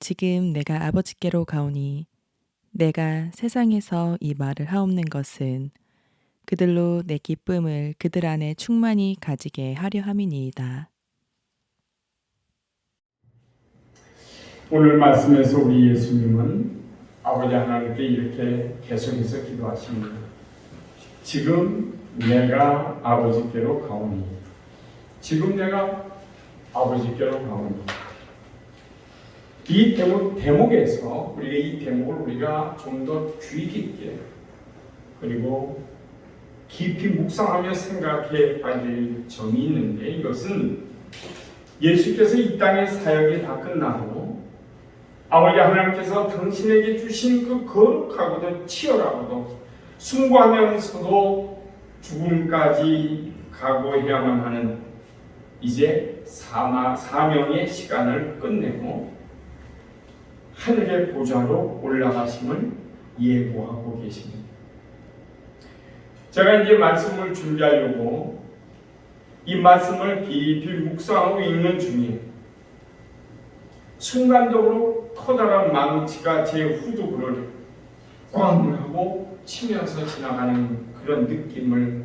지금 내가 아버지께로 가오니 내가 세상에서 이 말을 하옵는 것은 그들로 내 기쁨을 그들 안에 충만히 가지게 하려 함이니이다. 오늘 말씀에서 우리 예수님은 아버지 하나님께 이렇게 계속해서 기도하십니다. 지금 내가 아버지께로 가오니, 지금 내가 아버지께로 가오니. 이 대목에서 우리가 이 대목을 우리가 좀 더 주의 깊게 그리고 깊이 묵상하며 생각해 봐야 될 점이 있는데, 이것은 예수께서 이 땅의 사역이 다 끝나고 아버지 하나님께서 당신에게 주신 그 거룩하고도 치열하고도 숭고하면서도 죽음까지 각오해야만 하는 이제 사명의 시간을 끝내고 하늘의 보좌로 올라가심을 예고하고 계십니다. 제가 이제 말씀을 준비하려고 이 말씀을 깊이 묵상하고 읽는 중에 순간적으로 커다란 망치가 제 후두부를 꽝 하고 치면서 지나가는 그런 느낌을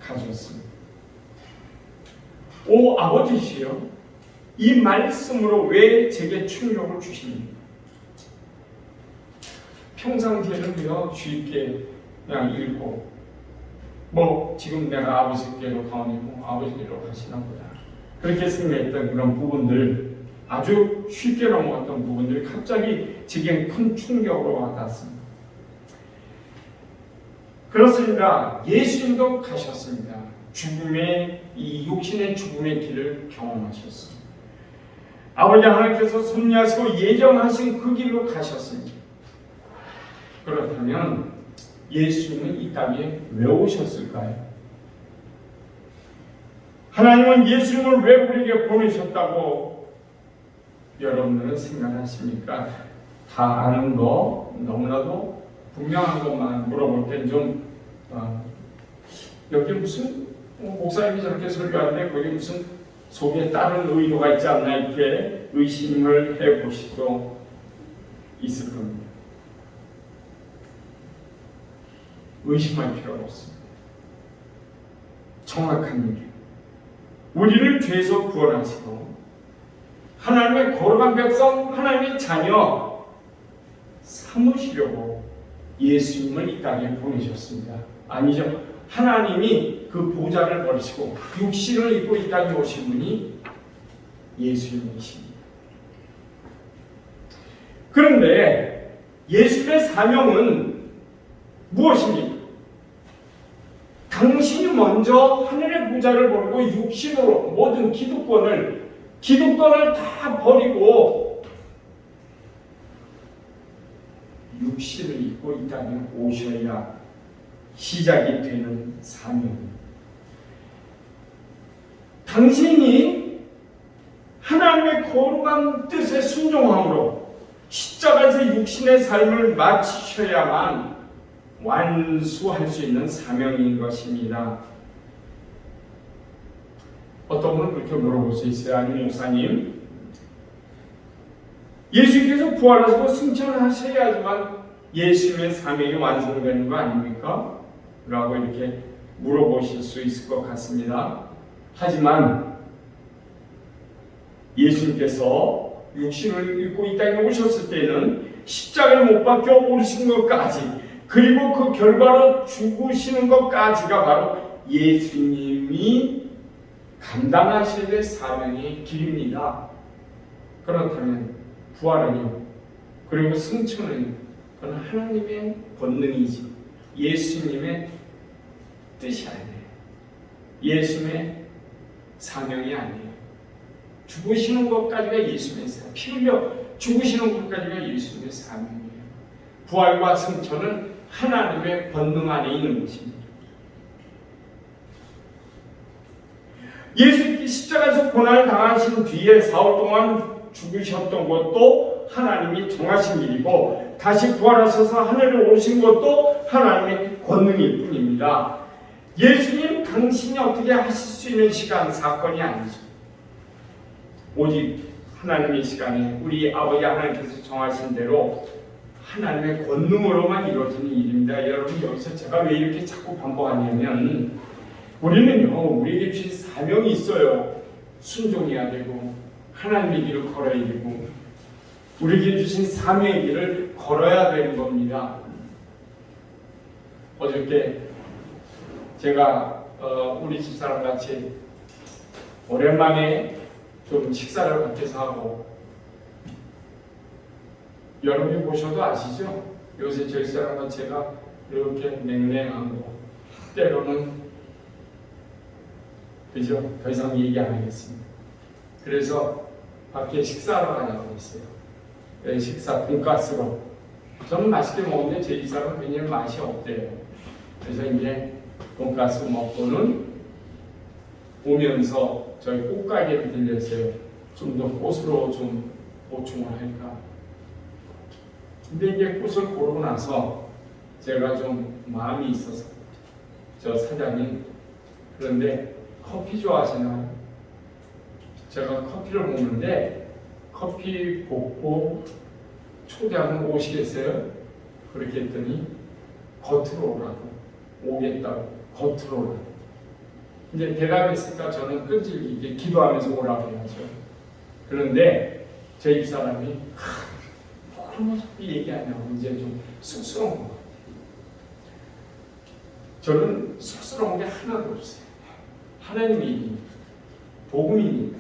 가졌습니다. 오 아버지시여, 이 말씀으로 왜 제게 충격을 주십니까? 평상시에는 그냥 쉽게 그냥 읽고 지금 내가 아버지께로 가오니 아버지께로 가시나 보다, 그렇게 생각했던 그런 부분들, 아주 쉽게 넘어갔던 부분들이 갑자기 제겐 큰 충격으로 와닿았습니다. 그렇습니다. 예수님도 가셨습니다. 이 육신의 죽음의 길을 경험하셨습니다. 아버지 하나님께서 섭리하시고 예정하신 그 길로 가셨습니다. 그렇다면 예수님은 이 땅에 왜 오셨을까요? 하나님은 예수님을 왜 우리에게 보내셨다고 여러분들은 생각하십니까? 다 아는 거, 너무나도 분명한 것만 물어볼 땐 좀 여기 무슨 목사님이 저렇게 설교하는데 거기 무슨 속에 다른 의도가 있지 않나, 이렇게 의심을 해보실 수도 있을 겁니다. 의심할 필요가 없습니다. 정확한 얘기. 우리를 죄에서 구원하시고 하나님의 거룩한 백성, 하나님의 자녀 삼으시려고 예수님을 이 땅에 보내셨습니다. 아니죠. 하나님이 그 보좌를 버리시고 육신을 입고 이 땅에 오신 분이 예수님이십니다. 그런데 예수님의 사명은 무엇입니까? 당신이 먼저 하늘의 보좌를 버리고 육신으로 모든 기득권을 다 버리고 육신을 입고 이 땅에 오셔야 시작이 되는 사명입니다. 당신이 하나님의 거룩한 뜻에 순종함으로 십자가에서 육신의 삶을 마치셔야만 완수할 수 있는 사명인 것입니다. 어떤 분은 그렇게 물어볼 수 있어요. 아니 목사님, 예수께서 부활하시고 승천하셔야지만 예수님의 사명이 완성되는 거 아닙니까? 라고 이렇게 물어보실 수 있을 것 같습니다. 하지만 예수님께서 육신을 입고 이 땅에 오셨을 때는 십자가에 못 박혀 오르신 것까지, 그리고 그 결과로 죽으시는 것까지가 바로 예수님이 감당하셔야 될 사명의 길입니다. 그렇다면 부활은요, 그리고 승천은요, 그건 하나님의 권능이지 예수님의 뜻이 아니에요. 예수님의 사명이 아니에요. 죽으시는 것까지가 예수님의 사명, 피 흘려 죽으시는 것까지가 예수님의 사명이에요. 부활과 승천은 하나님의 권능 안에 있는 것입니다. 예수님이 십자가에서 고난을 당하신 뒤에 사흘 동안 죽으셨던 것도 하나님이 정하신 일이고, 다시 부활하셔서 하늘에 오르신 것도 하나님의 권능일 뿐입니다. 예수님 당신이 어떻게 하실 수 있는 시간, 사건이 아니죠. 오직 하나님의 시간에 우리 아버지 하나님께서 정하신 대로 하나님의 권능으로만 이루어지는 일입니다. 여러분, 여기서 제가 왜 이렇게 자꾸 반복하냐면 우리는요, 우리에게 주신 사명이 있어요. 순종해야 되고 하나님의 길을 걸어야 되고 우리에게 주신 사명의 길을 걸어야 되는 겁니다. 어저께 제가 우리 집사람 같이 오랜만에 좀 식사를 밖에서 하고, 여러분이 보셔도 아시죠? 요새 저희 사람과 제가 이렇게 냉랭한 거 때로는, 그죠? 더 이상 얘기 안 하겠습니다. 그래서 밖에 식사하러 가자고 했어요. 식사 돈가스로. 저는 맛있게 먹는데 제 집사람은 굉장히 맛이 없대요. 그래서 이제 돈가스 먹고는 오면서 저희 꽃가게를 들렸어요. 좀 더 꽃으로 좀 보충을 할까. 근데 이제 꽃을 고르고 나서 제가 좀 마음이 있어서, 저 사장님, 그런데 커피 좋아하시나요? 제가 커피를 먹는데 커피 볶고 초대하면 오시겠어요? 그렇게 했더니 겉으로 오라고, 오겠다고, 겉으로 오라고. 이제 대답했으니까 저는 끈질기게 기도하면서 오라고 해야죠. 그런데 제 입사람이 그러면 자꾸 얘기하냐고 이제 좀 쑥스러운 것 같아요. 저는 쑥스러운 게 하나도 없어요. 하나님이 복음이니까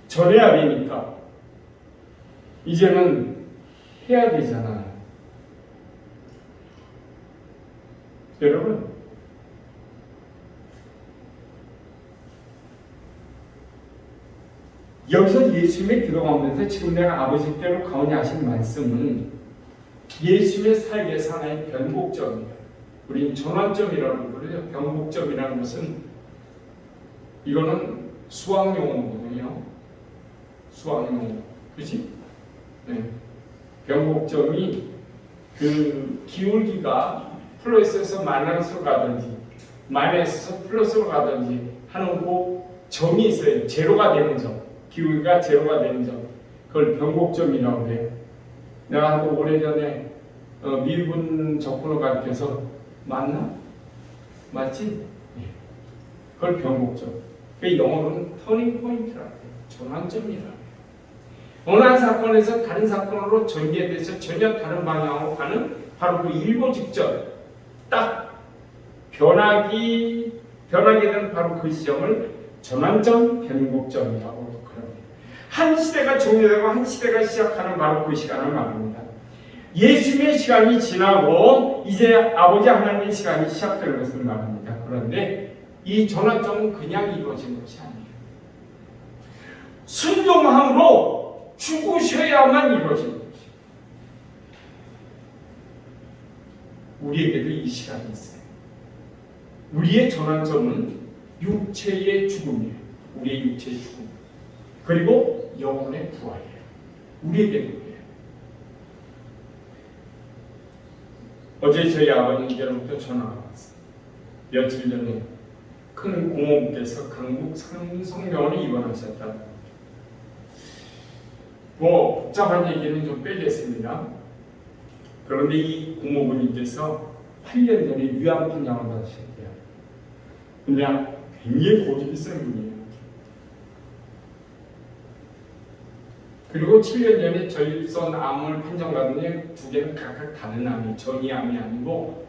전해야 되니까 이제는 해야 되잖아요. 여러분, 여기서 예수님의 기도 가운데서 지금 내가 아버지께로 가오니 하신 말씀은 예수님의 삶에서 하나의 변곡점이에요. 우린 전환점이라고 부르죠. 변곡점이라는 것은 이거는 수학 용어거든요. 수학 용어, 그렇지? 네. 변곡점이 그 기울기가 플러스에서 마이너스로 가든지 마이너스에서 플러스로 가든지 하는 그 점이 있어요. 제로가 되는 점, 기울기가 제로가 되는 점, 그걸 변곡점이라고 해요. 내가 한 번 오래전에 미분 적분을 가르쳐서 맞나? 맞지? 그걸 변곡점. 그 영어로는 터닝 포인트라고 해요. 전환점이라고 해요. 어느 한 사건에서 다른 사건으로 전개돼서 전혀 다른 방향으로 가는 바로 그 일보 직전 딱 변하게 되는 바로 그 시점을 전환점, 변곡점이라고 그럽니다. 한 시대가 종료되고 한 시대가 시작하는 바로 그 시간을 말합니다. 예수님의 시간이 지나고 이제 아버지 하나님의 시간이 시작되는 것을 말합니다. 그런데 이 전환점은 그냥 이루어진 것이 아니에요. 순종함으로 죽으셔야만 이루어지는 것이에요. 우리에게도 이 시간이 있어요. 우리의 전환점은 육체의 죽음이에요. 우리의 육체의 죽음. 그리고 영혼의 부활이에요. 우리에게도 그래요. 어제 저희 아버님께로부터 전화가 왔어요. 며칠 전에 큰 고모부께서 강북 삼성병원에 입원하셨다. 뭐 복잡한 얘기는 좀 빼겠습니다. 그런데 이 고모부님께서 8년 전에 위암 판정을 받으셨대요. 그냥 굉장히 고집이 센 분이에요. 그리고 7년 전에 저입선 암을 판정받은 두 개는 각각 다른 암이 전이암이 아니고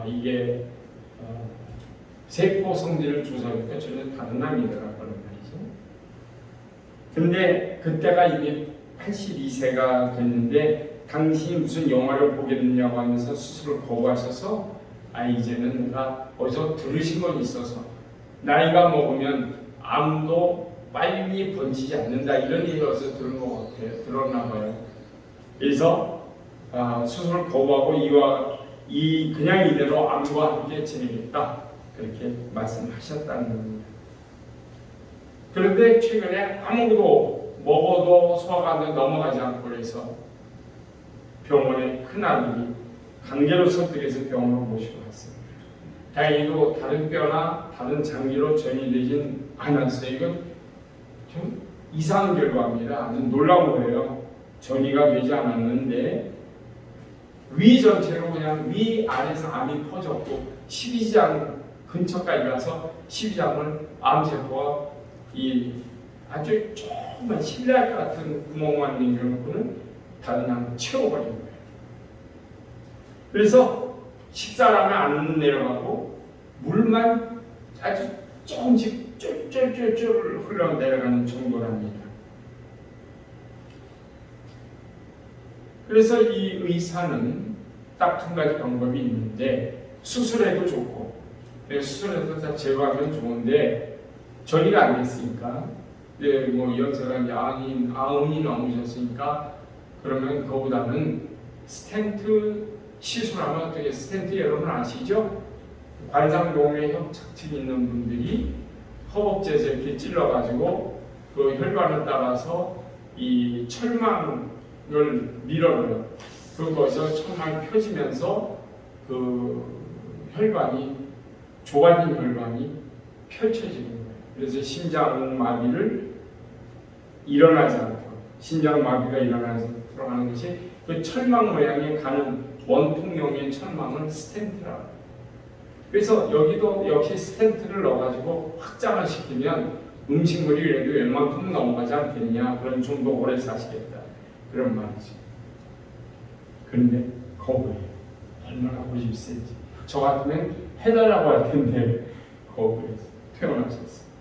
이게 세포 성질을 조사하니까 전혀 다른 암이더라고요. 말이죠. 근데 그때가 이미 82세가 됐는데 당신이 무슨 영화를 보게 됐냐고 하면서 수술을 거부하셔서 이제는 내가 어디서 들으신 건 있어서 나이가 먹으면 암도 빨리 번지지 않는다 이런 얘기 어디서 들은 것 같아요. 들었나 봐요. 그래서 수술을 거부하고 그냥 이대로 암과 함께 지내겠다 그렇게 말씀하셨다는 겁니다. 그런데 최근에 아무것도 먹어도 소화가 안 돼 넘어가지 않고 그래서 병원에 큰아들이 강제로 설득해서 병원으로 모시고 왔어요. 다행히도 다른 뼈나 다른 장기로 전이되진 않았어요. 이건 좀 이상한 결과입니다. 아주 놀라운 거예요. 전이가 되지 않았는데 위 전체로 그냥 위 안에서 암이 퍼졌고 12장 근처까지 가서 12장을 암세포가 이 아주 조그만 실내악 같은 구멍만 남겨놓고는 다른 암을 채워버린 거예요. 그래서 식사라면 안 내려가고 물만 아주 조금씩 쫄쫄쫄쫄 흘러내려가는 정도랍니다. 그래서 이 의사는 딱 한 가지 방법이 있는데 수술해도 좋고 수술해서 다 제거하면 좋은데 전이가 안 됐으니까 뭐 연세가 이제 아흔이 넘으셨으니까 그러면 그거보다는 스텐트 시술하면 어떻게 스텐트 여러분 아시죠? 관상동에 협착증 있는 분들이 허벅지에서 이렇게 찔러가지고 그 혈관을 따라서 이 철망을 밀어넣어요. 그것에서 철망이 펴지면서 그 혈관이 좁아진 혈관이 펼쳐지는 거예요. 그래서 심장 마비를 일어나지 않도록 심장 마비가 일어나서 들어가는 것이 그 철망 모양에 가는 원통형의 철망을 스텐트라고. 그래서 여기도 역시 스텐트를 넣어가지고 확장을 시키면 음식물이 그래도 웬만큼 넘어가지 않겠냐. 그럼 좀 더 오래 사시겠다. 그런 말이지. 그런데 거부해요. 얼마나 고집센지. 저 같으면 해달라고 할 텐데 거부해서 퇴원하셨어요.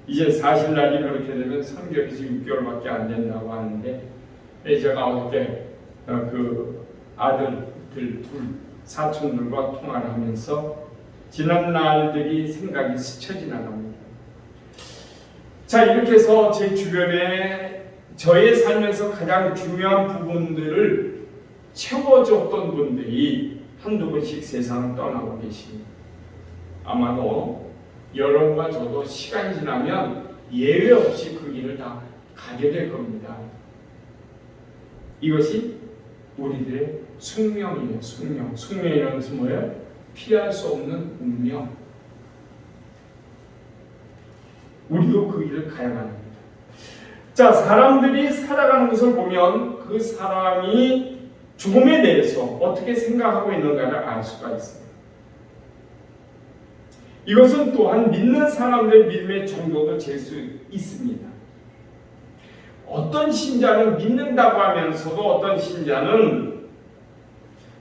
이제 사실날이 그렇게 되면 3개월에서 6개월밖에 안 된다고 하는데 제가 어저께 그 아들들 둘 사촌들과 통화를 하면서 지난 날들이 생각이 스쳐 지나갑니다. 자, 이렇게 해서 제 주변에 저의 삶에서 가장 중요한 부분들을 채워줬던 분들이 한두 번씩 세상을 떠나고 계십니다. 아마도 여러분과 저도 시간이 지나면 예외 없이 그 길을 다 가게 될 겁니다. 이것이 우리들의 숙명이에요. 숙명이라는 것은 뭐예요? 피할 수 없는 운명. 우리도 그 길을 가야만 합니다. 자, 사람들이 살아가는 것을 보면 그 사람이 죽음에 대해서 어떻게 생각하고 있는가를 알 수가 있습니다. 이것은 또한 믿는 사람들의 믿음의 정도도 잴 수 있습니다. 어떤 신자는 믿는다고 하면서도 어떤 신자는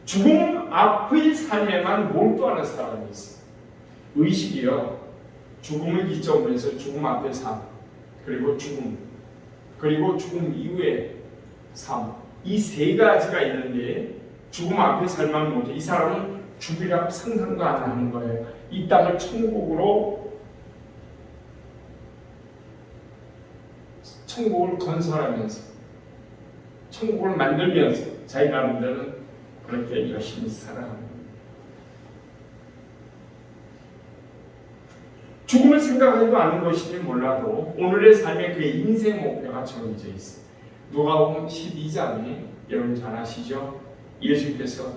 죽음 앞의 삶에만 몰두하는 사람이 있어요. 의식이요. 죽음을 기점으로 해서 죽음 앞의 삶, 그리고 죽음 이후의 삶. 이 세 가지가 있는데 죽음 앞의 삶만 못해. 이 사람은 죽으라고 상상도 안 하는 거예요. 이 땅을 천국을 건설하면서 천국을 만들면서 자기 나름대로는 그렇게 열심히 살아갑니다. 죽음을 생각하지도 않은 것인지 몰라도 오늘의 삶에 그의 인생 목표가 정해져 있습니다. 누가복음 12장에 여러분 잘 아시죠? 예수께서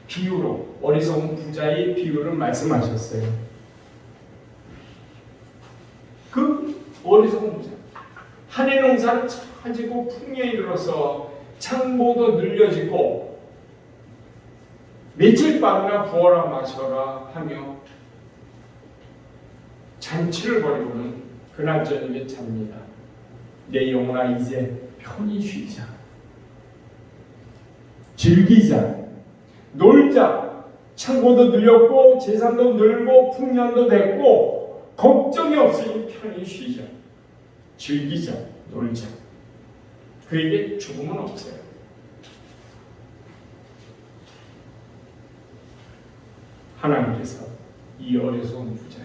비유로 어리석은 부자의 비유를 말씀하셨어요. 그 어리석은 부자 한 해 농사를 차지고 풍년에 이르러서 창고도 늘려지고 며칠 밤이나 부어라 마셔라 하며 잔치를 벌이고는 그날 저녁에 잡니다. 내 영혼아 이제 편히 쉬자. 즐기자. 놀자. 창고도 늘렸고 재산도 늘고 풍년도 됐고 걱정이 없으니 편히 쉬자. 즐기자. 놀자. 그에게 죽음은 없어요. 하나님께서 이 어리석은 부자야.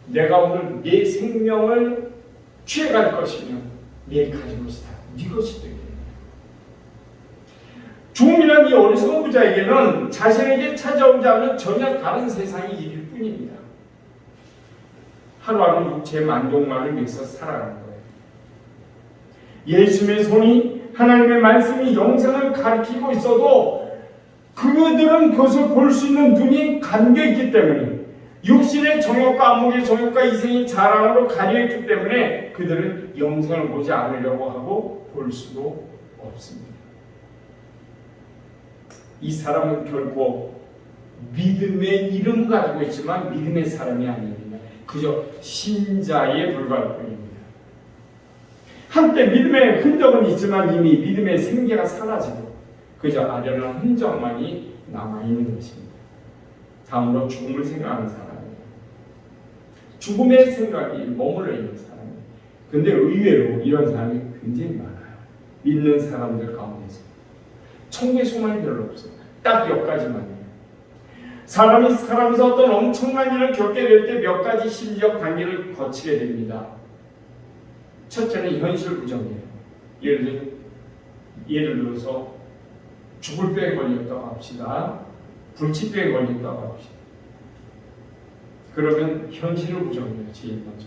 내가 오늘 네 생명을 취해갈 것이면 내일 가진 것이다. 네 것이 되겠네. 죽음이란 이 어리석은 부자에게는 자신에게 찾아오지 않은 전혀 다른 세상이 일일 뿐입니다. 하루하루 육체의 만족만을 위해서 살아가는 거예요. 예수님의 손이 하나님의 말씀이 영생을 가리키고 있어도 그들은 그것을 볼 수 있는 눈이 감겨 있기 때문에 육신의 정욕과 안목의 정욕과 이생의 자랑으로 가려있기 때문에 그들은 영생을 보지 않으려고 하고 볼 수도 없습니다. 이 사람은 결코 믿음의 이름 가지고 있지만 믿음의 사람이 아닙니다. 그저 신자에 불과할 뿐입니다. 한때 믿음의 흔적은 있지만 이미 믿음의 생기가 사라지고 그저 아련한 흔적만이 남아있는 것입니다. 다음으로 죽음을 생각하는 사람이에요. 죽음의 생각이 머물러 있는 사람이에요. 근데 의외로 이런 사람이 굉장히 많아요. 믿는 사람들 가운데서. 천국의 소망이 별로 없어요. 딱 여기까지만이에요. 사람이 살아가면서 어떤 엄청난 일을 겪게 될 때 몇 가지 심리적 단계를 거치게 됩니다. 첫째는 현실 부정이에요. 예를 들어서 죽을 병에 걸렸다고 합시다. 불치병에 걸렸다고 합시다. 그러면 현실을 부정해요. 제일 먼저.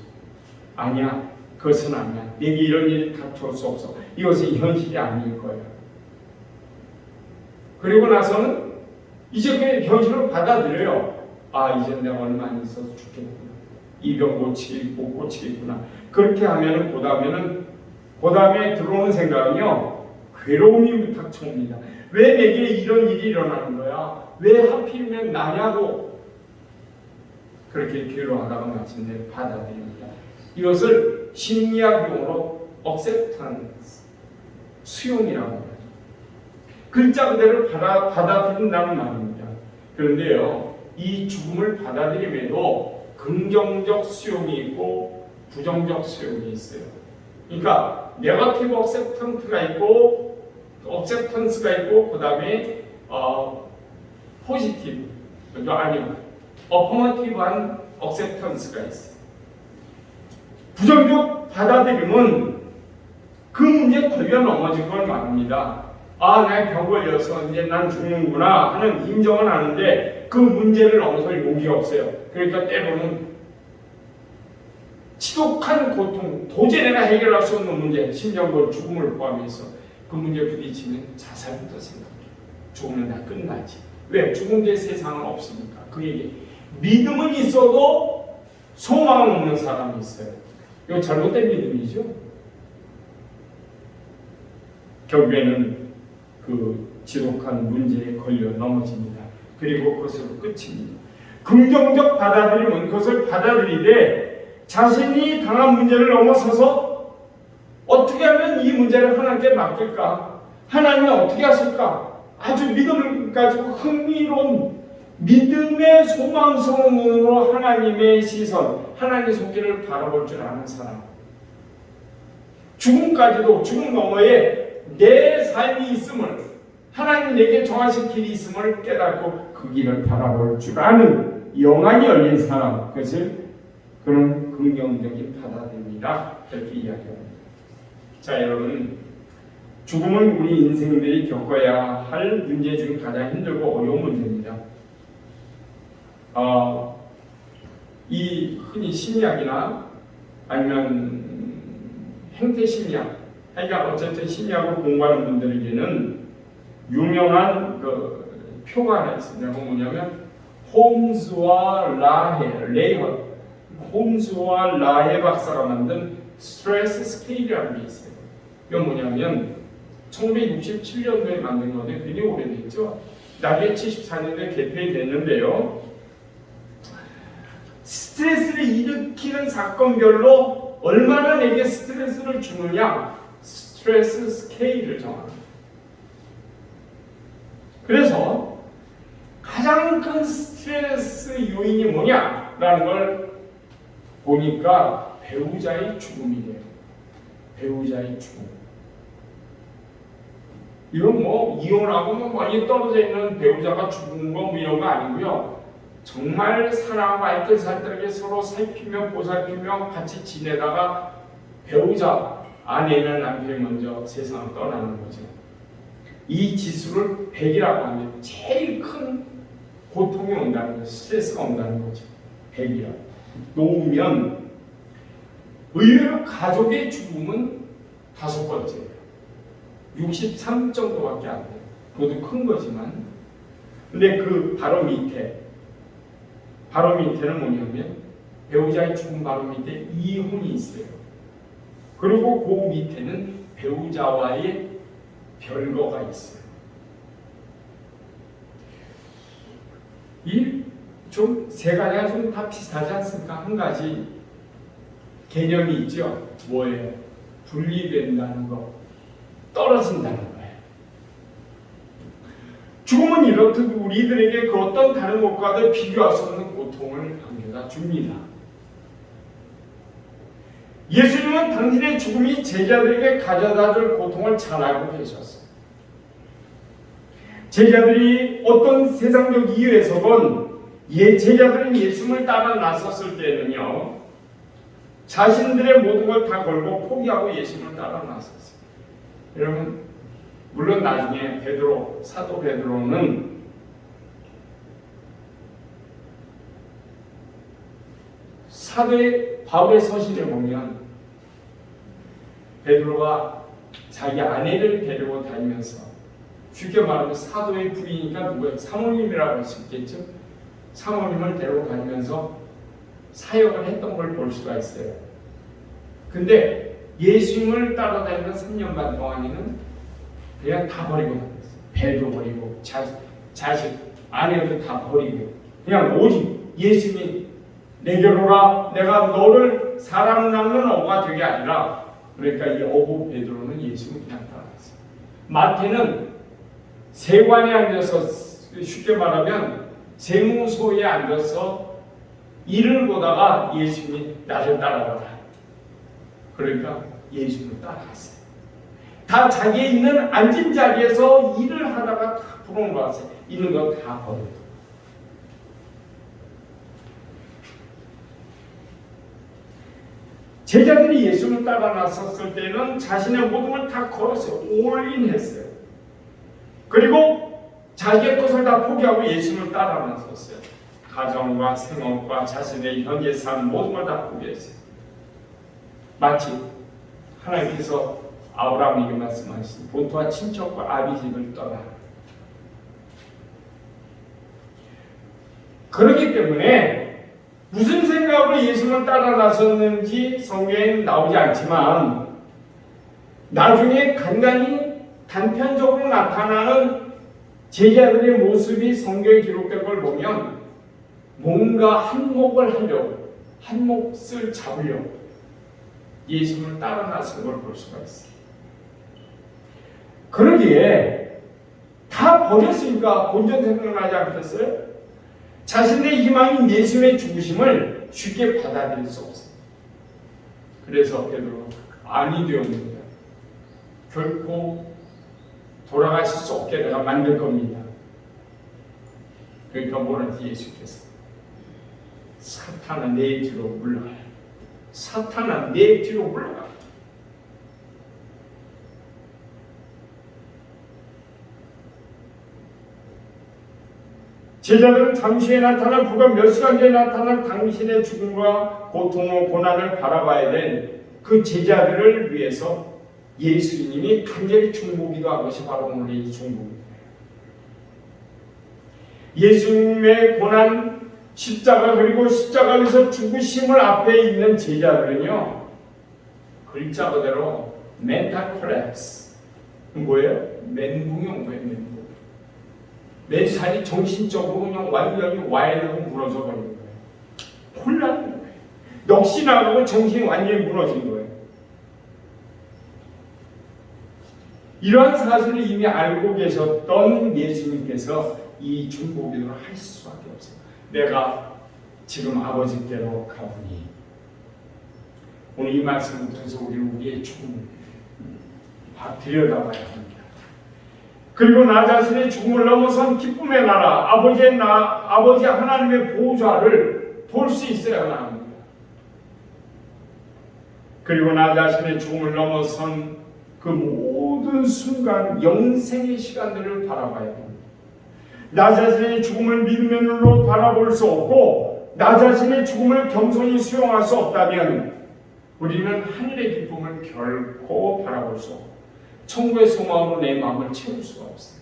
아니야. 그것은 아니야. 내게 이런 일이 닥쳐올 수 없어. 이것은 현실이 아닐 거예요. 그리고 나서는 이제 그 현실을 받아들여요. 아, 이제 내가 얼마 안 있어서 죽겠구나. 이 병 못 고치겠구나. 그렇게 하면은 그 다음에 들어오는 생각은요, 괴로움이 닥쳐옵니다. 왜 내게 이런 일이 일어나는 거야? 왜 하필이면 나냐고. 그렇게 괴로워하다가 마침내 받아들입니다. 이것을 심리학 용어로 acceptance, 수용이라고 하죠. 글자 그대로 받아들인다는 말입니다. 그런데요, 이 죽음을 받아들임에도 긍정적 수용이 있고 부정적 수용이 있어요. 그러니까 네거티브 acceptance가 있고 그 다음에 포지티브 아니요 어퍼머티브한 acceptance가 있어요. 부정적 받아들임은 그 문제에 걸려 넘어진 걸 말합니다. 아, 내가 병 걸려서 이제 난 죽는구나 하는 인정은 하는데 그 문제를 넘어설 용기가 없어요. 그러니까 때로는 지독한 고통, 도저히 내가 해결할 수 없는 문제, 심정과 죽음을 포함해서 그 문제에 부딪히면 자살부터 생각해요. 죽으면 다 끝나지. 왜? 죽은 뒤에 세상은 없으니까. 그 얘기. 믿음은 있어도 소망은 없는 사람이 있어요. 이거 잘못된 믿음이죠. 결국에는 그 지독한 문제에 걸려 넘어집니다. 그리고 그것으로 끝입니다. 긍정적 받아들임은 그것을 받아들이되 자신이 당한 문제를 넘어서서 어떻게 하면 이 문제를 하나님께 맡길까? 하나님은 어떻게 하실까? 아주 믿음을 가지고 흥미로운 믿음의 소망스러운 눈으로 하나님의 시선, 하나님의 손길을 바라볼 줄 아는 사람. 죽음까지도 죽음 너머에 내 삶이 있음을, 하나님 내게 정하신 길이 있음을 깨닫고 그 길을 바라볼 줄 아는 영안이 열린 사람, 그것을 그런 긍정적인 받아들입니다. 이렇게 이야기합니다. 자, 여러분, 죽음은 우리 인생들이 겪어야 할 문제 중 가장 힘들고 어려운 문제입니다. 이 흔히 심리학이나 아니면 행태 심리학, 그러니까 어쨌든 심리학을 공부하는 분들에게는 유명한 그 표가 하나 있습니다. 그건 뭐냐면 홈즈와 라헤 박사가 만든 스트레스 스케일이라는 게 있어요. 이건 뭐냐면 1967년도에 만든 건데 굉장히 오래됐죠. 나중에 74년도에 개폐됐는데요. 스트레스를 일으키는 사건별로 얼마나 내게 스트레스를 주느냐, 스트레스 스케일을 정합니다. 그래서 가장 큰 스트레스 요인이 뭐냐라는 걸 보니까 배우자의 죽음이래요. 배우자의 죽음. 이건 뭐 이혼하고 뭐 멀리 떨어져 있는 배우자가 죽은 거 뭐 이런 거 아니고요. 정말 사랑하고 알뜰 살뜰하게 서로 살피며 보살피며 같이 지내다가 배우자, 아내나 남편이 먼저 세상을 떠나는 거죠. 이 지수를 100이라고 하면 제일 큰 고통이 온다는 거죠. 스트레스가 온다는 거죠. 100이라고. 놓으면 의외로 가족의 죽음은 5번째예요. 63 정도밖에 안 돼요. 그것도 큰 거지만. 근데 그 바로 밑에 바로 밑에는 뭐냐면 배우자의 죽음 바로 밑에 이혼이 있어요. 그리고 그 밑에는 배우자와의 별거가 있어요. 이 좀 세 가지가 좀 다 비슷하지 않습니까? 한 가지 개념이 있죠. 뭐예요? 분리된다는 거, 떨어진다는 거예요. 죽음은 이렇듯 우리들에게 그 어떤 다른 것과도 비교할 수 없는 고통을 안겨다 줍니다. 예수님은 당신의 죽음이 제자들에게 가져다 줄 고통을 잘 알고 계셨어요. 제자들이 어떤 세상적 이유에서건 제자들은 예수님을 따라 나섰을 때는요, 자신들의 모든 걸 다 걸고 포기하고 예수님을 따라 나섰어요. 여러분, 물론 나중에 베드로, 사도 베드로는 사도의 바울의 서신을 보면 베드로가 자기 아내를 데리고 다니면서, 쉽게 말하면 사도의 부인이니까 누구예요? 사모님이라고 할 수 있겠죠. 사모님을 데리고 다니면서 사역을 했던 걸 볼 수가 있어요. 근데 예수님을 따라다니는 3년 반 동안에는 그냥 다 버리고 다녔어요. 배도 버리고 자식, 아내도 다 버리고 그냥 오직 예수님이 내게로 가, 내가 너를 사람 낳는 어가 되게 아니라, 그러니까 이 어부 베드로는 예수님을 그냥 따라갔어요. 마태는 세관에 앉아서, 쉽게 말하면 세무소에 앉아서 일을 보다가 예수님이 나를 따라가라, 그러니까 예수님을 따라갔어요. 다 자기의 있는 앉은 자리에서 일을 하다가 다 부러운 거 같아요. 있는 거 다 버리고. 제자들이 예수를 따라 나섰을 때는 자신의 모든 걸 다 걸었어요. 올인했어요. 그리고 자기의 것을 다 포기하고 예수를 따라 나섰어요. 가정과 생업과 자신의 현재 삶 모든 걸 다 포기했어요. 마치 하나님께서 아브라함에게 말씀하신 본토와 친척과 아비집을 떠나. 그렇기 때문에 무슨 생각으로 예수를 따라 나섰는지 성경에 나오지 않지만, 나중에 간간히 단편적으로 나타나는 제자들의 모습이 성경에 기록된 걸 보면 뭔가 한 몫을 하려고, 한 몫을 잡으려고 예수를 따라 나선 걸 볼 수가 있어요. 그러기에 다 버렸으니까 본전 생각나지 않겠어요? 자신의 희망인 예수의 죽으심을 쉽게 받아들일 수 없어요. 그래서 베드로 아니 되옵니다. 결코 돌아가실 수 없게 내가 만들 겁니다. 그러니까 뭐라지 예수께서, 사탄아 내 뒤로 물러가라. 사탄아 내 뒤로 물러가라. 제자들은 잠시에 나타난, 불과 몇 시간 전에 나타난 당신의 죽음과 고통과 고난을 바라봐야 된 그 제자들을 위해서 예수님이 간절히 중보기도 한 것이 바로 오늘 이 중보입니다. 예수님의 고난, 십자가, 그리고 십자가에서 죽으심을 앞에 있는 제자들은요, 글자 그대로 멘탈 콜랩스, 뭐예요? 멘붕이 온 거예요. 멘붕. 멘탈이 정신적으로 그냥 완전히 와이드하고 무너져 버린 거예요. 혼란인 거예요. 넋이 나가고 정신이 완전히 무너진 거예요. 이러한 사실을 이미 알고 계셨던 예수님께서 이 중보기도를 하실 수밖에 없어요. 내가 지금 아버지께로 가보니. 오늘 이 말씀을 통해서 우리는 우리의 죽음을 들여다봐야 합니다. 그리고 나 자신의 죽음을 넘어선 기쁨의 나라, 아버지 하나님의 보좌를 볼 수 있어야 합니다. 그리고 나 자신의 죽음을 넘어선 그 모든 순간, 영생의 시간들을 바라봐야 합니다. 나 자신의 죽음을 믿음의 눈으로 바라볼 수 없고, 나 자신의 죽음을 겸손히 수용할 수 없다면 우리는 하늘의 기쁨을 결코 바라볼 수 없고 천국의 소망으로 내 마음을 채울 수가 없어요.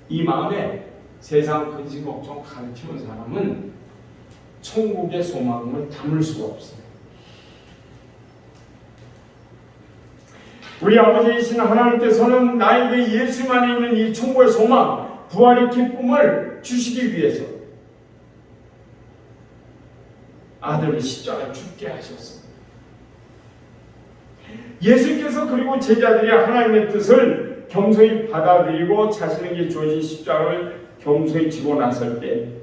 이 마음에 세상 근심 걱정 가르치는 사람은 천국의 소망을 담을 수가 없어요. 우리 아버지이신 하나님께서는 나에게 예수 안에 있는 이 천국의 소망, 부활의 기쁨을 주시기 위해서 아들을 십자가에 죽게 하셨습니다. 예수께서 그리고 제자들이 하나님의 뜻을 겸손히 받아들이고 자신에게 주어진 십자가를 겸손히 지고 나설 때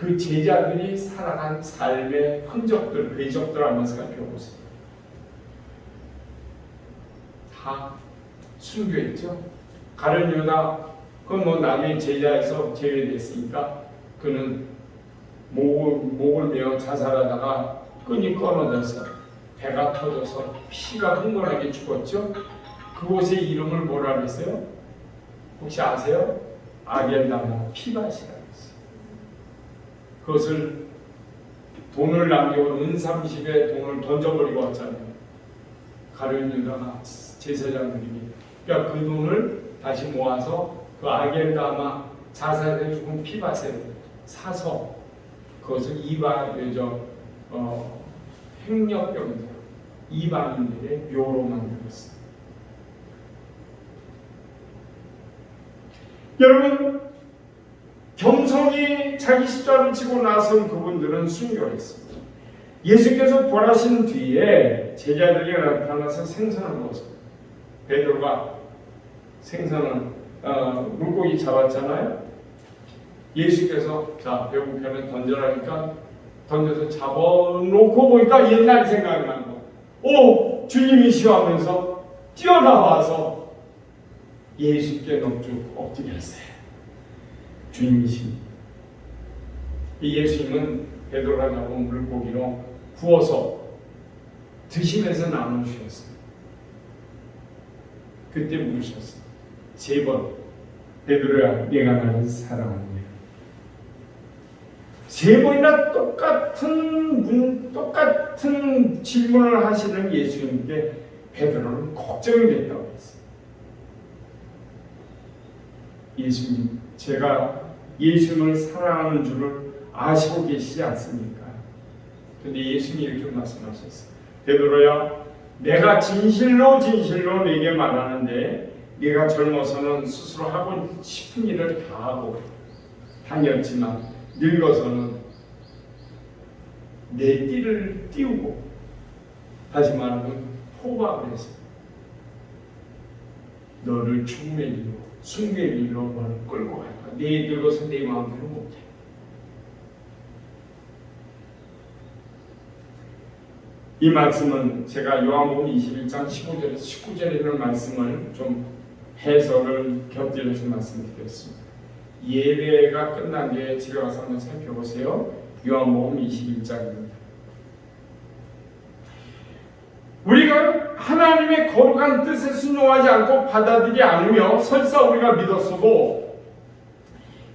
그 제자들이 살아간 삶의 흔적들, 궤적들 한번 생각해 보세요. 다 순교했죠. 가룟 유다, 그건 뭐 나중에 제자에서 제외됐으니까 그는 목을 메어 자살하다가 끈이 끊어져서 배가 터져서 피가 흥건하게 죽었죠. 그곳의 이름을 뭐라 그랬어요? 혹시 아세요? 아겔다마 피밭이라고 했어요. 그것을 돈을 남기고 은삼십에 돈을 던져버리고 왔잖아요. 가룟 유다가 제사장들이. 그러니까 그 돈을 다시 모아서 그 아겔다마 자살해 죽은 피밭에 사서 그것을 행력병들, 이방인들의 묘로 만들었어요. 여러분, 겸손히 자기 십자가를 지고 나선 그분들은 순교했습니다. 예수께서 부활하신 뒤에 제자들이 나타나서 생선을 먹었어요. 베드로가 생선을 물고기 잡았잖아요. 예수께서 자 배고프면 던져라니까 던져서 잡아놓고 보니까 옛날 생각이 난 거. 오, 주님이시여 하면서 뛰어나와서 예수께 넙죽 엎드렸어요. 주님이십니다. 이 예수님은 베드로가 잡은 물고기로 구워서 드시면서 나누셨어요. 그때 물으셨어요. 3번, 베드로야, 내가 나를 사랑하느냐. 3번이나 똑같은 질문을 하시는 예수님께 베드로는 걱정이 됐다고 했어요. 예수님, 제가 예수님을 사랑하는 줄을 아시고 계시지 않습니까? 그런데 예수님이 이렇게 말씀하셨어요. 베드로야, 내가 진실로 내게 말하는데 네가 젊어서는 스스로 하고 싶은 일을 다 하고 다녔지만 늙어서는 내 띠를 띄우고, 다시 말하면 포박을 해서 너를 죽음의 길로, 순교의 길로 너를 끌고 갈 거야. 네 늙어서 내 마음대로 못해. 이 말씀은 제가 요한복음 21장 15절에서 19절에 있는 말씀을 좀 해석을 곁들여서 말씀드렸습니다. 예배가 끝난 뒤에 집에 가서 한번 살펴보세요. 요한복음 21장입니다. 우리가 하나님의 거룩한 뜻에 순종하지 않고 받아들이지 않으며 설사 우리가 믿었어도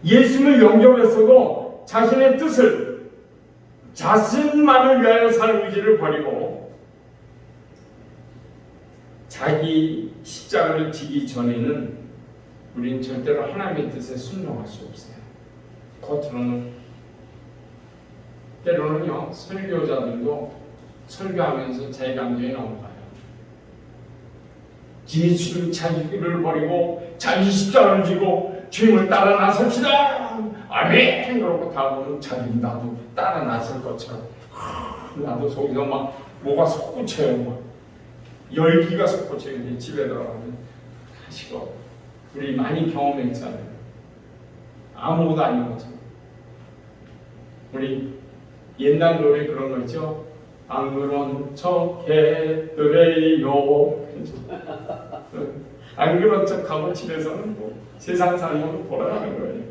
예수님을 영접했어도 자신의 뜻을 자신만을 위하여 살 의지를 버리고 자기 십자가를 지기 전에는 우리는 절대로 하나님의 뜻에 순종할 수 없어요. 겉으로는 때로는요 설교자들도 설교하면서 자기 감정이 나온가요? 예수님 자기를 버리고 자기 십자가를 지고 주님을 따라 나섭시다. 아멘. 그러고 다음은 자기 나도 따라 나설 것처럼 나도 속에서 막 뭐가 솟구쳐요. 막 열기가 솟구쳐요. 이제 집에 들어가면 하시고 우리 많이 경험했잖아요. 아무것도 아닌 것처럼. 우리 옛날 노래 그런 거 있죠? 안 그런 척 해드려요. 안 그런 척하고 집에서는 뭐 세상 살림으로 돌아가는 거예요.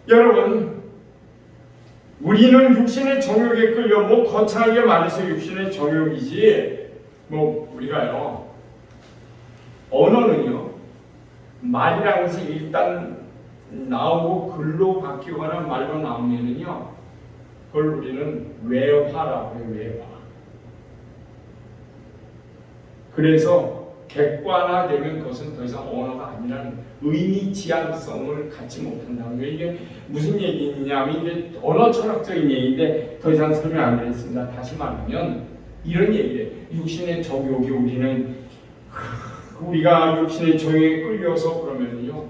여러분, 우리는 육신의 정욕에 끌려 뭐 거창하게 말해서 육신의 정욕이지 뭐 우리가요 언어는요 말이라는 것이 일단 나오고 글로 바뀌거나 말로 나오면은요 그걸 우리는 외화라고 해요. 외화. 그래서 객관화되면 그것은 더 이상 언어가 아니라는 의미 지향성을 갖지 못한다는 거예요. 이게 무슨 얘기냐면 이게 언어 철학적인 얘기인데 더 이상 설명 안 드리겠습니다. 다시 말하면 이런 얘기예요. 육신의 정욕이 우리가 육신의 정욕에 끌려서 그러면요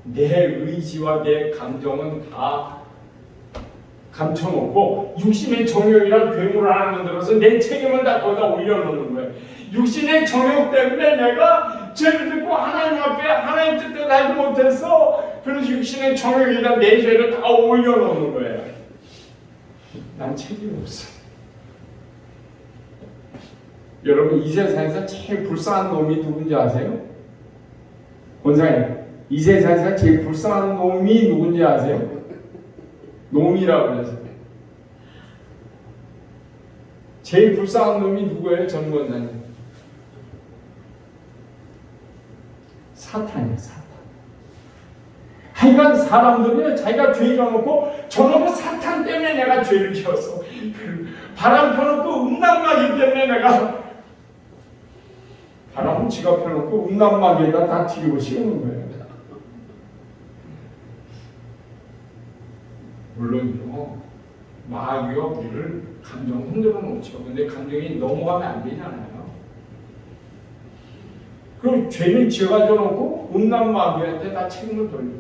내 의지와 내 감정은 다 감춰놓고 육신의 정욕이란 괴물을 하나 만들어서 내 책임은 다 거기다 올려놓는 거예요. 육신의 정욕 때문에 내가 죄를 짓고 하나님 앞에 하나님 뜻대로 하지 못해서 그래서 육신의 정욕에다 내 죄를 다 올려놓는 거예요. 난 책임이 없어. 여러분 이 세상에서 제일 불쌍한 놈이 누군지 아세요? 권사님 이 세상에서 제일 불쌍한 놈이 누군지 아세요? 놈이라고 그래서 제일 불쌍한 놈이 누구예요? 전 권사님 사탄이에요. 사탄. 하여간 사람들이 자기가 죄 져놓고 저놈의 사탄 때문에 내가 죄를 지었어. 바람 펴놓고 음란마귀 때문에 내가 바람은 지가 펴놓고 음란마귀에다 다 뒤집어 씌우는 거예요. 물론요 마귀가 우리를 감정 흔들어 놓죠. 근데 감정이 넘어가면 안 되잖아요. 그럼 죄는 지어가 져놓고 음란마귀한테 다 책임을 돌려.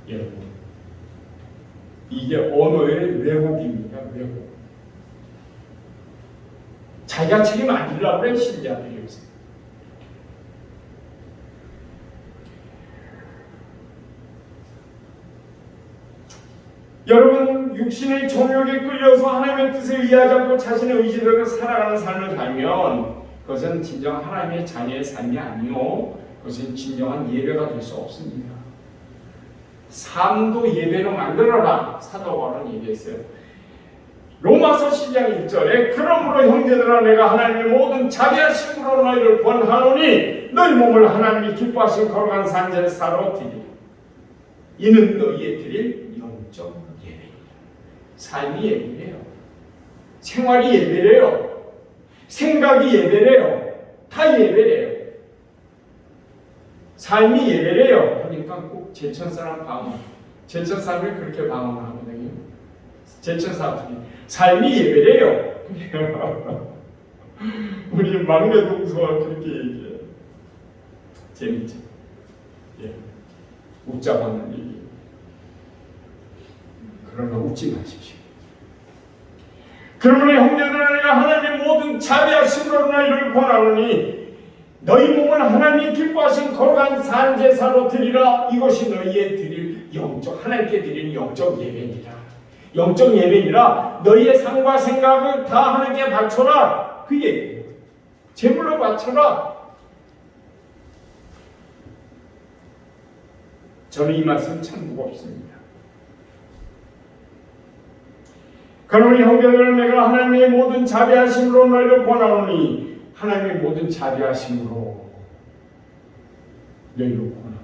여러분 이게 언어의 왜곡입니다. 왜곡. 자기가 책임 안 지려고 그래 신자들이 요새. 여러분 육신의 정욕에 끌려서 하나님의 뜻에 의하지 않고 자신의 의지대로 살아가는 삶을 살면 그것은 진정 하나님의 자녀의 삶이 아니요 그것은 진정한 예배가 될 수 없습니다. 삶도 예배로 만들어라 사도 바울은 얘기했어요. 로마서 10장 1절에 그러므로 형제들아 내가 하나님의 모든 자비하심으로 너희를 권하노니 너희 몸을 하나님이 기뻐하신 거룩한 산제사로 드리라. 이는 너희의 드릴 영적 예배입니다. 삶이 예배래요. 생활이 예배래요. 생각이 예배래요. 다 예배래요. 삶이 예배래요. 그러니까 꼭 제천사람 방언. 제천사람이 그렇게 방언하거든요. 제천사람들이 삶이 예배래요. 우리 막내 동서가 그렇게 얘기해요. 재밌죠? 예. 웃자고 하는 얘기. 그러나 웃지 마십시오. 그러므로 형제들아 내가 하나님의 모든 자비하심으로 너희를 권하노니 너희 몸을 하나님이 기뻐하신 거룩한 산제사로 드리라. 이것이 너희의 드릴 영적 하나님께 드리는 영적 예배니라. 영적 예배니라. 너희의 삶과 생각을 다 하나님께 바쳐라. 그 얘기예요. 제물로 바쳐라. 저는 이 말씀 참 무겁습니다. 그러니 형제들은 내가 하나님의 모든 자비하심으로 너희를 권하노니 하나님의 모든 자비하심으로 너희를 권하노니.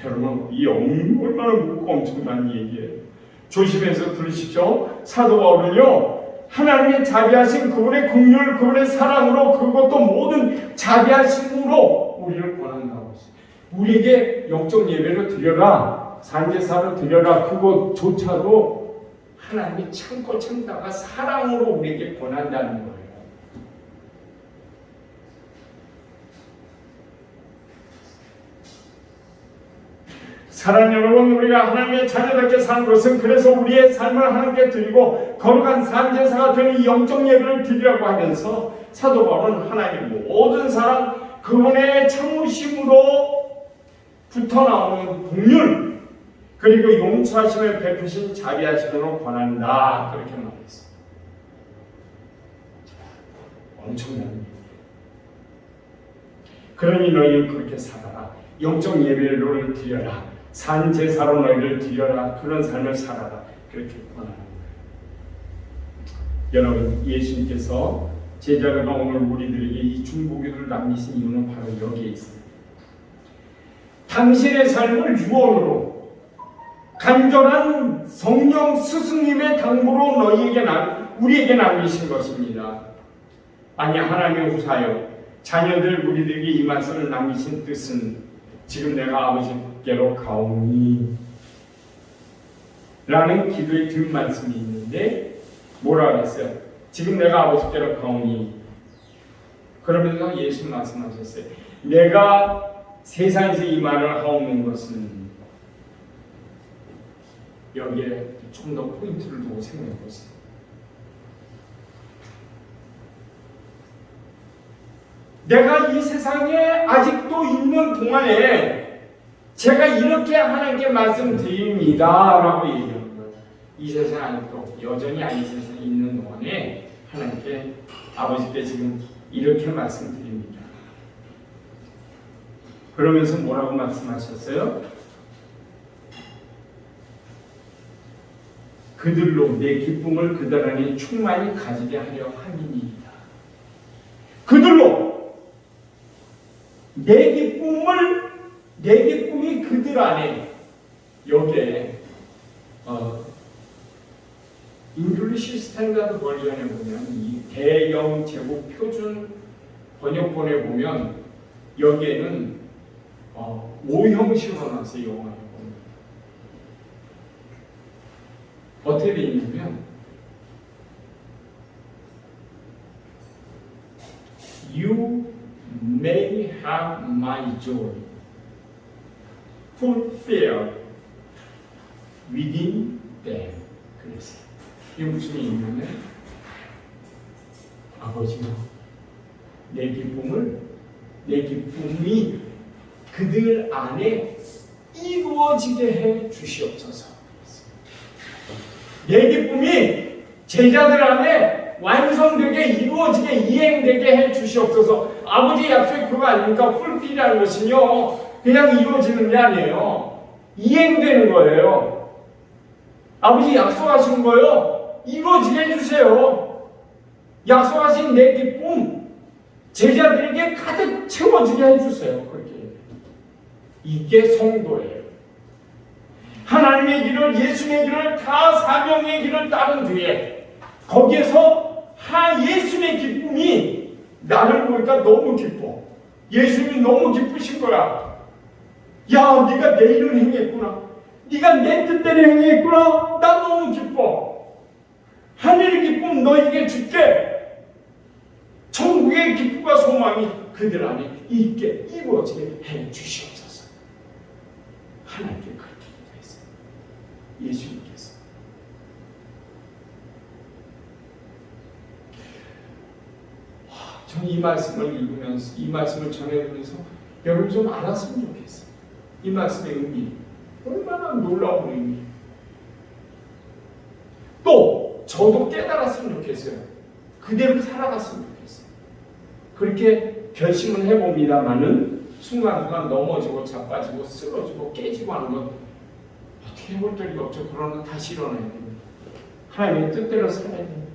여러분 이 얼마나 무겁고 엄청난 얘기예요. 조심해서 들으십시오. 사도 바울은요 하나님의 자비하신 그분의 긍휼 그분의 사랑으로 그것도 모든 자비하심으로 우리를 권한다고 했어요. 우리에게 영적 예배를 드려라. 산제사를 드려라. 그것조차도 하나님이 참고 참다가 사랑으로 우리에게 권한다는 거예요. 사랑하는 여러분, 우리가 하나님의 자녀답게 사는 것은 그래서 우리의 삶을 하나님께 드리고 거룩한 산제사가 되는 영적 예배를 드리라고 하면서 사도 바울은 하나님의 모든 사랑 그분의 참으심으로 붙어나오는 긍휼 그리고 용서하심을 베푸신 자비하심으로 권한다. 그렇게 말했어요. 엄청난 일이에요. 그러니 너희는 그렇게 살아라. 영적 예배를 드려라. 산제사로 너희를 드려라. 그런 삶을 살아라. 그렇게 권하는 거예요. 여러분 예수님께서 제자가 오늘 우리들에게 이 중보기도를 남기신 이유는 바로 여기에 있습니다. 당신의 삶을 유언으로 간절한 성령 스승님의 당부로 너희에게 우리에게 남기신 것입니다. 아니 하나님의 후사여 자녀들 우리들에게 이 말씀을 남기신 뜻은 지금 내가 아버지께로 가오니 라는 기도의 뒷 말씀이 있는데 뭐라 그랬어요? 지금 내가 아버지께로 가오니. 그러면서 예수 말씀하셨어요. 내가 세상에서 이 말을 하옵는 것은 여기에 좀 더 포인트를 두고 생각해 보세요. 내가 이 세상에 아직도 있는 동안에 제가 이렇게 하나님께 말씀드립니다 라고 얘기하는 거예요. 이 세상에 아직도 여전히 이 세상에 있는 동안에 하나님께 아버지께 지금 이렇게 말씀드립니다. 그러면서 뭐라고 말씀하셨어요? 그들로 내 기쁨을 그들 안에 충만히 가지게 하려 함이니이다. 그들로 내 기쁨이 그들 안에. 여기에 잉글리시 스탠다드 버전에 보면 이 대영 제국 표준 번역본에 보면 여기에는 모형식으로 나왔어요. 영어에 보면 어떻게 되어 있냐면 You may have my joy fulfilled within them. 그랬어요. 이게 무슨 얘기냐면 아버지가 내 기쁨이 그들 안에 이루어지게 해 주시옵소서. 내 기쁨이 제자들 안에 완성되게 이루어지게 이행되게 해 주시옵소서. 아버지의 약속이 그거 아닙니까? 풀필이라는 것은요 그냥 이루어지는 게 아니에요. 이행되는 거예요. 아버지 약속하신 거요 이루어지게 해주세요. 약속하신 내 기쁨 제자들에게 가득 채워지게 해주세요. 그렇게 이게 성도예요. 하나님의 길을 예수님의 길을 다 사명의 길을 따른 뒤에 거기에서 예수님의 기쁨이 나를 보니까 너무 기뻐. 예수님이 너무 기쁘신 거야. 야, 네가 내 일을 행했구나. 네가 내 뜻대로 행했구나. 나 너무 기뻐. 하늘의 기쁨 너에게 줄게. 천국의 기쁨과 소망이 그들 안에 있게 이루어지게 해 주시옵소서. 하나님께 그렇게 기도했어요. 예수님께서. 저는 이 말씀을 읽으면서 이 말씀을 전해드리면서 여러분 좀 알았으면 좋겠어요. 이 말씀의 의미 얼마나 놀라운 의미. 또 저도 깨달았으면 좋겠어요. 그대로 살아갔으면 좋겠어요. 그렇게 결심을 해봅니다마는 순간순간 넘어지고 자빠지고 쓰러지고 깨지고 하는 건 어떻게 해볼 때가 없죠. 그러나 다시 일어나야 됩니다. 하나님의 뜻대로 살아야 됩니다.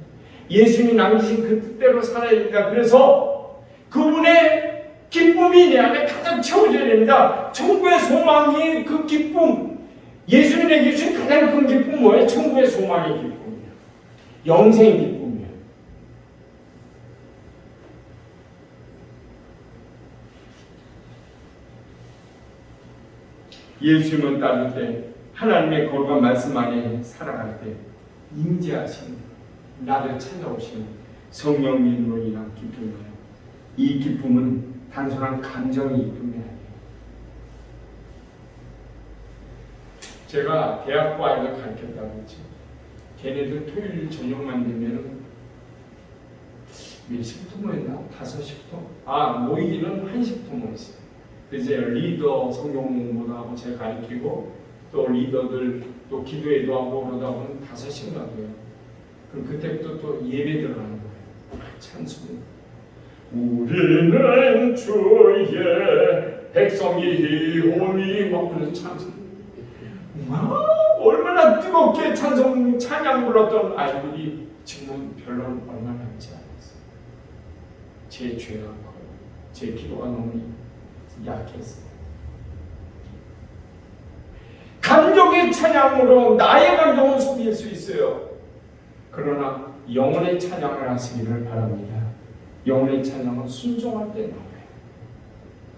예수님이 남기신 그 뜻대로 살아야 됩니다. 그래서 그분의 기쁨이 내 안에 가득 채워져야 됩니다. 천국의 소망이 그 기쁨. 예수님에게 주신 가장 큰 기쁨은 뭐예요? 천국의 소망의 기쁨이에요. 영생의 기쁨이에요. 예수님은 따를 때 하나님의 거룩한 말씀 안에 살아갈 때 임재하신 나를 찾아오시는 성령님으로 인한 기쁨이에요. 이 기쁨은 단순한 감정의 기쁨이 아니에요. 제가 대학부 아이들 가르쳤다고 했죠. 걔네들 토요일 저녁만 되면은 몇 시부터 모였나? 5시부터? 모이기는 1시부터 모였어요. 이제 리더 성경 공부도 하고 제가 가르치고 또 리더들 또 기도회도 하고 그러다 보면 5시간 돼요. 그럼 그때부터 또 예배 들어가는 거예요. 찬송. 우리는 주의 백성이오니 막 그런 찬송. 얼마나 뜨겁게 찬양 불렀던 아이들이 지금은 별로 얼마 남지 않았어요. 제 죄가 커요. 제 기도가 너무 약했어요. 감정의 찬양으로 나의 감정을 숨길 수 있어요. 그러나 영혼의 찬양을 하시기를 바랍니다. 영혼의 찬양은 순종할 때 나와요.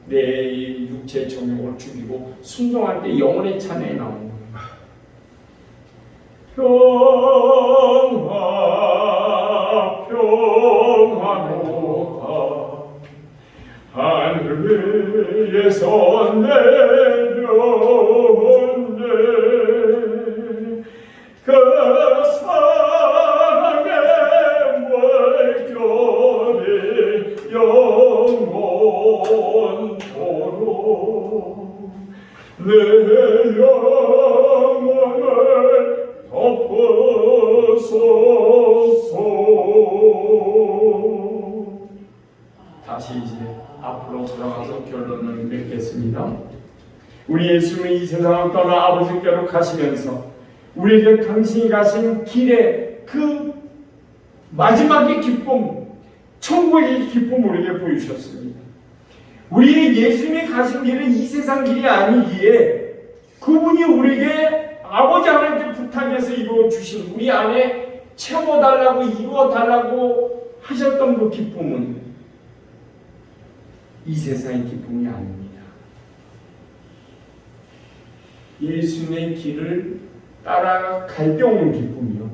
내 육체의 정욕을 죽이고 순종할 때 영혼의 찬양이 나오는 거예요. 평화 평화로다 하늘에서 내려온네 그 사랑의 물결이 영원토록 내 영혼을 덮어소서. 다시 이제 앞으로 돌아가서 결론을 맺겠습니다. 우리 예수님은 이 세상을 떠나 아버지께로 가시면서 우리에게 당신이 가신 길에 그 마지막의 기쁨, 천국의 기쁨을 우리에게 보여주셨습니다. 우리 예수님이 가신 길은 이 세상 길이 아니기에 그분이 우리에게 아버지 하나님께 부탁해서 이루어 주신 우리 안에 채워달라고 이루어달라고 하셨던 그 기쁨은 이 세상의 기쁨이 아닙니다. 예수님의 길을 따라갈 때 오는 기쁨이요.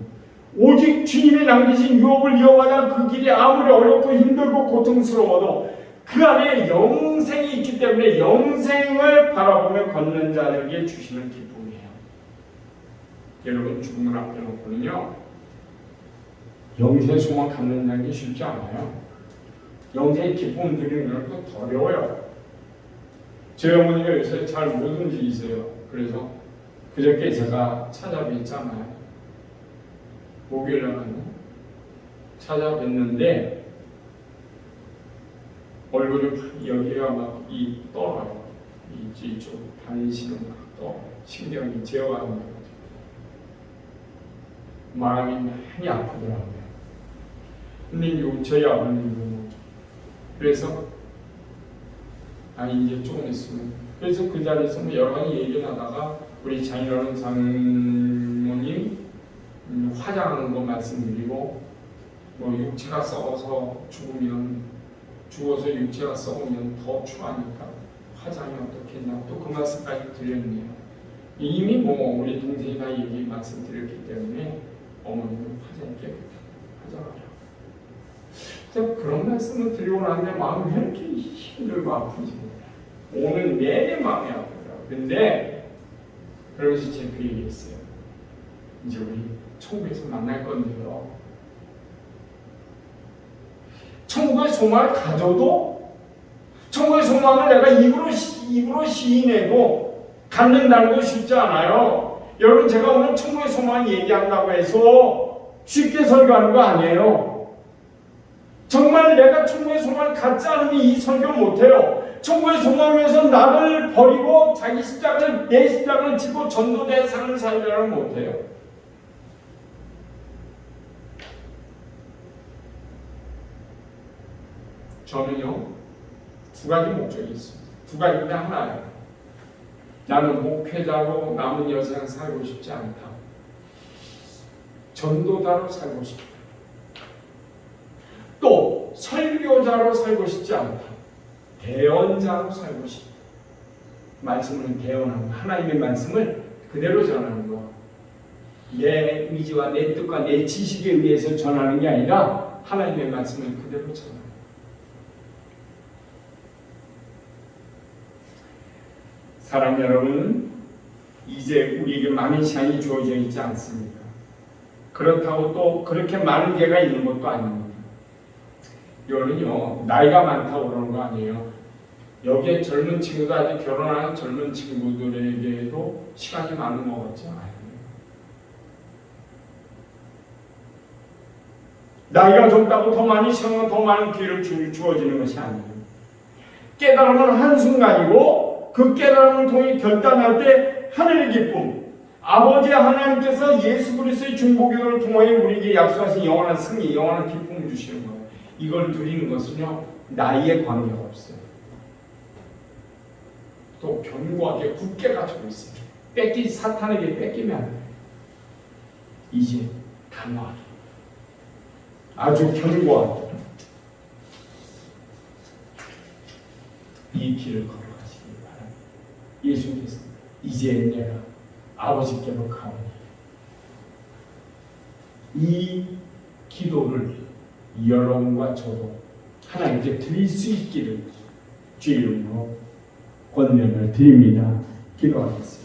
오직 주님이 남기신 유업을 이어가다 그 길이 아무리 어렵고 힘들고 고통스러워도 그 안에 영생이 있기 때문에 영생을 바라보며 걷는 자에게 주시는 기쁨이에요. 여러분 죽음을 앞에 놓고는요 영생의 소망 갖는 게 쉽지 않아요. 영생의 기쁨 드리는 것도 더 어려워요. 제 어머니가 요새 잘 못 움직이세요. 그래서 그저께 제가 찾아뵀잖아요. 목요일 날은 찾아뵀는데 얼굴이 여기가 막 이 떨어요. 이쪽 반신은 막 떠. 신경이 제어가 안 돼가지고 마음이 많이 아프더라고요. 근데 저희 아버님도 그래서 이제 조금 있으면 그래서 그 자리에서 뭐 여러 가지 얘기를 하다가 우리 장인어른 장모님 화장하는 거 말씀드리고 뭐 육체가 썩어서 죽어서 육체가 썩으면 더 추하니까 화장이 어떻겠냐 또 그 말씀까지 드렸네요. 이미 뭐 우리 동생이 다 얘기 말씀드렸기 때문에 어머니는 화장이 깨끗하게 화장하라. 그런 말씀을 드리고 나는데 마음이 왜 이렇게 힘들고 아프지? 오늘 내내 마음이 아프더라고요. 근데 그러면서 제가 그 얘기했어요. 이제 우리 천국에서 만날 건데요. 천국의 소망을 가져도 천국의 소망을 내가 입으로 시인해도 갖는다는 거 쉽지 않아요. 여러분 제가 오늘 천국의 소망 얘기한다고 해서 쉽게 설교하는 거 아니에요. 정말 내가 천국의 소망을 갖지 않으면 이 설교 못해요. 천국의 소망을 위해서 나를 버리고 자기 십자가를 내 십자가를 지고 전도대 삶을 살려면 못해요. 저는요 두 가지 목적이 있습니다. 두 가지인데 하나예요. 나는 목회자로 남은 여생 살고 싶지 않다. 전도자로 살고 싶다. 또 설교자로 살고 싶지 않다. 대언자로 살고 싶다. 말씀은 대언하고 하나님의 말씀을 그대로 전하는 거. 내 의지와 내 뜻과 내 지식에 의해서 전하는 게 아니라 하나님의 말씀을 그대로 전하는 거. 사랑 여러분, 이제 우리에게 많은 시간이 주어져 있지 않습니까? 그렇다고 또 그렇게 많은 개가 있는 것도 아닙니다. 이거는요 나이가 많다고 그러는 거 아니에요. 여기에 젊은 친구들 아직 결혼하는 젊은 친구들에게도 시간이 많은 것 같지 않아요. 나이가 적다고 더 많이 시간과 더 많은 기회를 주어지는 것이 아니에요. 깨달음은 한순간이고 그 깨달음을 통해 결단할 때 하늘의 기쁨, 아버지 하나님께서 예수 그리스도의 중보기도를 통해 우리에게 약속하신 영원한 승리, 영원한 기쁨을 주시는 거예요. 이걸 누리는 것은요 나이에 관계가 없어요. 또 견고하게 굳게 가지고 있어요. 사탄에게 뺏기면 안 돼요. 이제 단호하게 아주 견고한 이 길을 걸어가시길 바랍니다. 예수님께서 이제 내가 아버지께로 가오니 이 기도를 여러분과 저도 하나님께 드릴 수 있기를 주의 이름으로 권면을 드립니다. 기도하겠습니다.